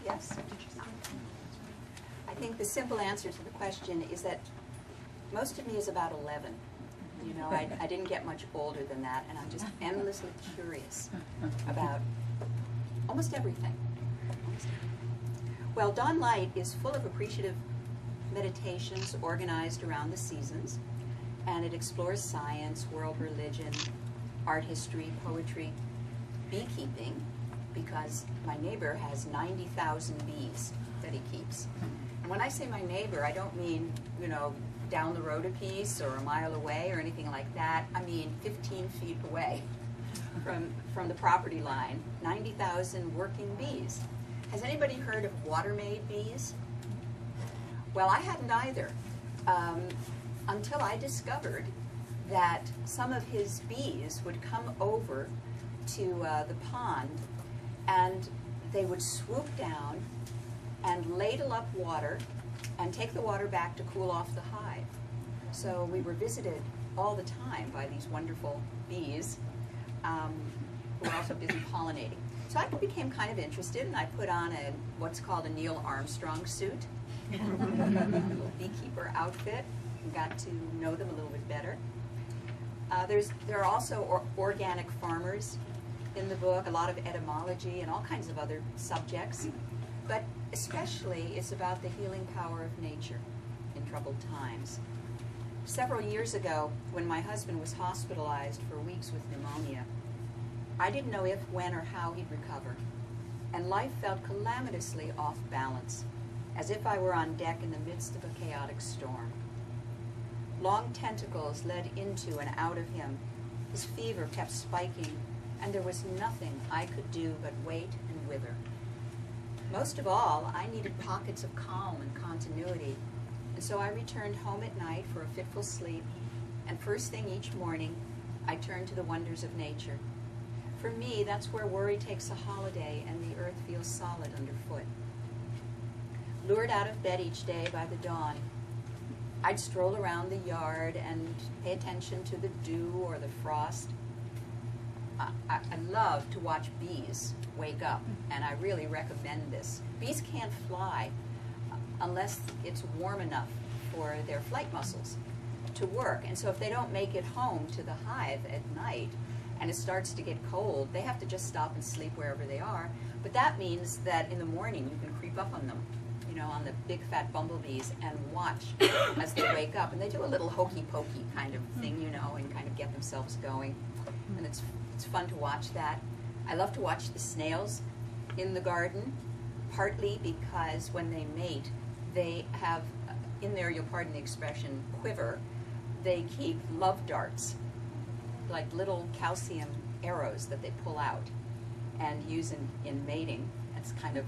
Yes? I think the simple answer to the question is that most of me is about 11. You know, I didn't get much older than that, and I'm just endlessly curious about almost everything. Well, Dawn Light is full of appreciative meditations organized around the seasons, and it explores science, world religion, art history, poetry, beekeeping, because my neighbor has 90,000 bees that he keeps. And when I say my neighbor, I don't mean, you know, down the road a piece or a mile away or anything like that. I mean 15 feet away from the property line, 90,000 working bees. Has anybody heard of water-made bees? Well, I hadn't either, until I discovered that some of his bees would come over to the pond, and they would swoop down and ladle up water and take the water back to cool off the hive. So we were visited all the time by these wonderful bees who were also busy pollinating. So I became kind of interested, and I put on what's called a Neil Armstrong suit, a little beekeeper outfit, and got to know them a little bit better. There are also organic farmers in the book, a lot of etymology and all kinds of other subjects, but especially it's about the healing power of nature in troubled times. Several years ago, when my husband was hospitalized for weeks with pneumonia, I didn't know if, when, or how he'd recover, and life felt calamitously off balance, as if I were on deck in the midst of a chaotic storm. Long tentacles led into and out of him. His fever kept spiking, and there was nothing I could do but wait and wither. Most of all, I needed pockets of calm and continuity, and so I returned home at night for a fitful sleep, and first thing each morning, I turned to the wonders of nature. For me, that's where worry takes a holiday and the earth feels solid underfoot. Lured out of bed each day by the dawn, I'd stroll around the yard and pay attention to the dew or the frost. I love to watch bees wake up, and I really recommend this. Bees can't fly unless it's warm enough for their flight muscles to work. And so if they don't make it home to the hive at night and it starts to get cold, they have to just stop and sleep wherever they are. But that means that in the morning you can creep up on them, you know, on the big fat bumblebees, and watch as they wake up. And they do a little hokey pokey kind of thing, you know, and kind of get themselves going. And it's fun to watch that. I love to watch the snails in the garden, partly because when they mate, they have, in their, you'll pardon the expression, quiver, they keep love darts, like little calcium arrows that they pull out and use in mating. That's kind of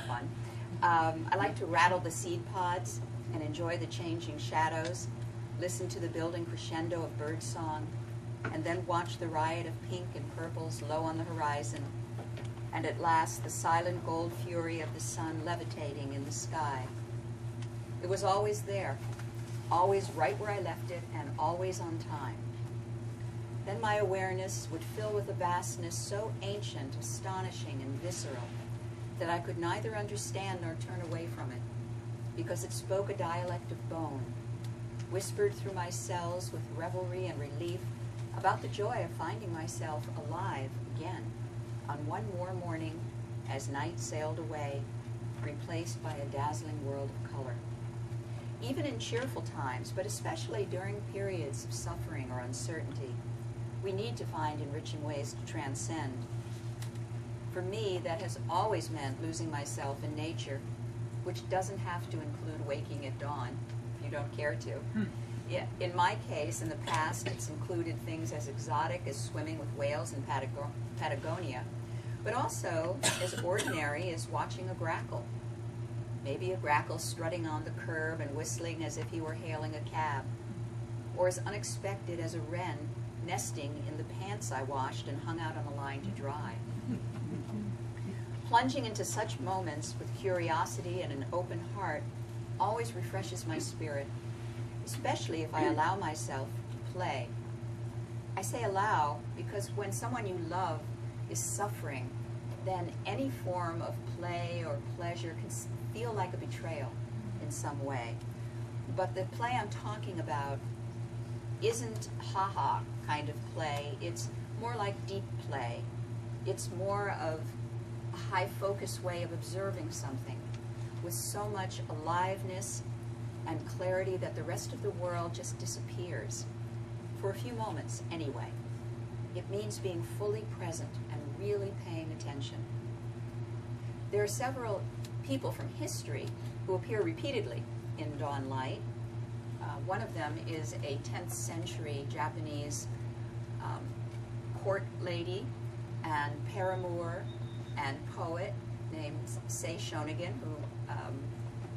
fun. I like to rattle the seed pods and enjoy the changing shadows, listen to the building crescendo of birdsong, and then watch the riot of pink and purples low on the horizon, and at last the silent gold fury of the sun levitating in the sky. It was always there, always right where I left it, and always on time. Then my awareness would fill with a vastness so ancient, astonishing, and visceral that I could neither understand nor turn away from it, because it spoke a dialect of bone, whispered through my cells with revelry and relief about the joy of finding myself alive again on one more morning as night sailed away, replaced by a dazzling world of color. Even in cheerful times, but especially during periods of suffering or uncertainty, we need to find enriching ways to transcend. For me, that has always meant losing myself in nature, which doesn't have to include waking at dawn, if you don't care to. In my case, in the past, it's included things as exotic as swimming with whales in Patagonia, but also as ordinary as watching a grackle. Maybe a grackle strutting on the curb and whistling as if he were hailing a cab, or as unexpected as a wren nesting in the pants I washed and hung out on a line to dry. Plunging into such moments with curiosity and an open heart always refreshes my spirit, especially if I allow myself to play. I say allow because when someone you love is suffering, then any form of play or pleasure can feel like a betrayal in some way. But the play I'm talking about isn't ha-ha kind of play. It's more like deep play. It's more of a high-focus way of observing something with so much aliveness and clarity that the rest of the world just disappears. For a few moments, anyway. It means being fully present and really paying attention. There are several people from history who appear repeatedly in Dawn Light. One of them is a 10th century Japanese court lady and paramour and poet named Sei Shonagon, who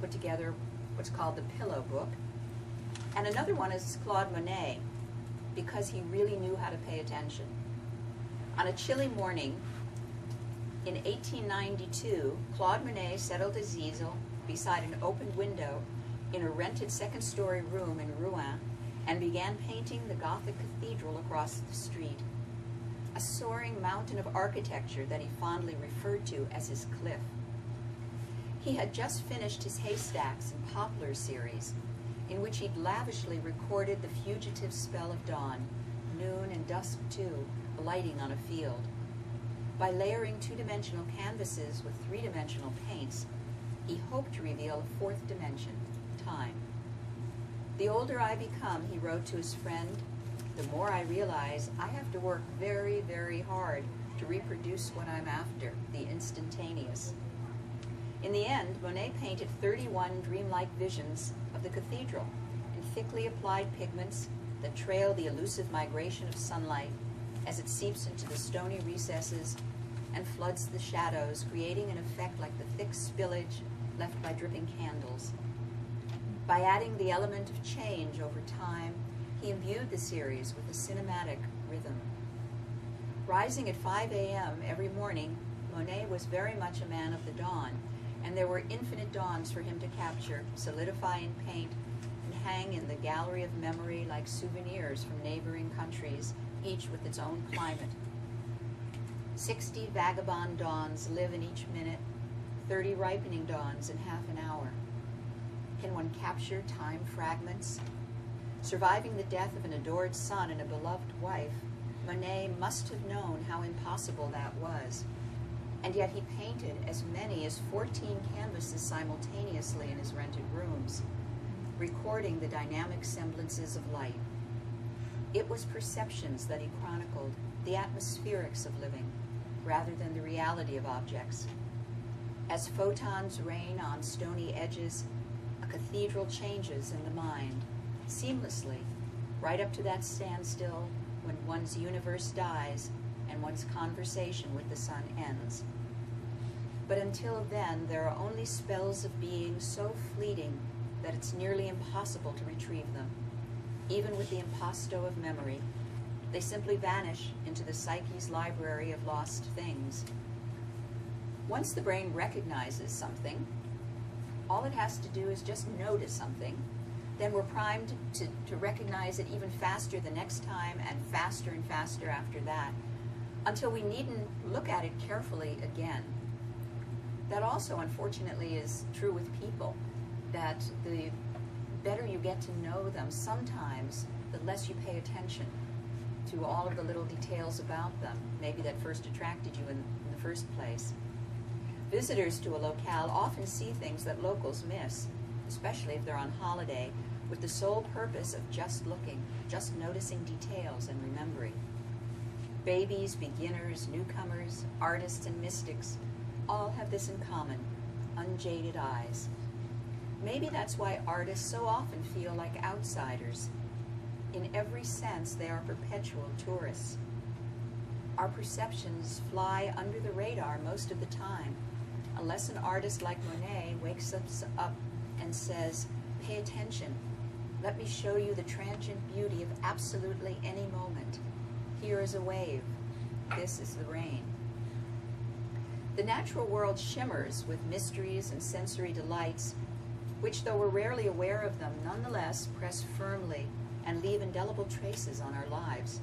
put together what's called the Pillow Book. And another one is Claude Monet, because he really knew how to pay attention. On a chilly morning in 1892, Claude Monet settled his easel beside an open window in a rented second-story room in Rouen and began painting the Gothic cathedral across the street, a soaring mountain of architecture that he fondly referred to as his cliff. He had just finished his Haystacks and Poplars series, in which he'd lavishly recorded the fugitive spell of dawn, noon and dusk too, alighting on a field. By layering two-dimensional canvases with three-dimensional paints, he hoped to reveal a fourth dimension, time. The older I become, he wrote to his friend, the more I realize I have to work very, very hard to reproduce what I'm after, the instantaneous. In the end, Monet painted 31 dreamlike visions of the cathedral in thickly applied pigments that trail the elusive migration of sunlight as it seeps into the stony recesses and floods the shadows, creating an effect like the thick spillage left by dripping candles. By adding the element of change over time, he imbued the series with a cinematic rhythm. Rising at 5 a.m. every morning, Monet was very much a man of the dawn, and there were infinite dawns for him to capture, solidify in paint, and hang in the gallery of memory like souvenirs from neighboring countries, each with its own climate. 60 vagabond dawns live in each minute, 30 ripening dawns in half an hour. Can one capture time fragments? Surviving the death of an adored son and a beloved wife, Monet must have known how impossible that was. And yet he painted as many as 14 canvases simultaneously in his rented rooms, recording the dynamic semblances of light. It was perceptions that he chronicled, the atmospherics of living, rather than the reality of objects. As photons rain on stony edges, a cathedral changes in the mind, seamlessly, right up to that standstill when one's universe dies and one's conversation with the sun ends. But until then, there are only spells of being so fleeting that it's nearly impossible to retrieve them. Even with the impasto of memory, they simply vanish into the psyche's library of lost things. Once the brain recognizes something, all it has to do is just notice something. Then we're primed to recognize it even faster the next time and faster after that, until we needn't look at it carefully again. That also, unfortunately, is true with people, that the better you get to know them, sometimes the less you pay attention to all of the little details about them, maybe that first attracted you in the first place. Visitors to a locale often see things that locals miss, especially if they're on holiday, with the sole purpose of just looking, just noticing details and remembering. Babies, beginners, newcomers, artists, and mystics all have this in common: unjaded eyes. Maybe that's why artists so often feel like outsiders. In every sense, they are perpetual tourists. Our perceptions fly under the radar most of the time, unless an artist like Monet wakes us up and says, "Pay attention. Let me show you the transient beauty of absolutely any moment. Here is a wave. This is the rain." The natural world shimmers with mysteries and sensory delights, which, though we're rarely aware of them, nonetheless press firmly and leave indelible traces on our lives.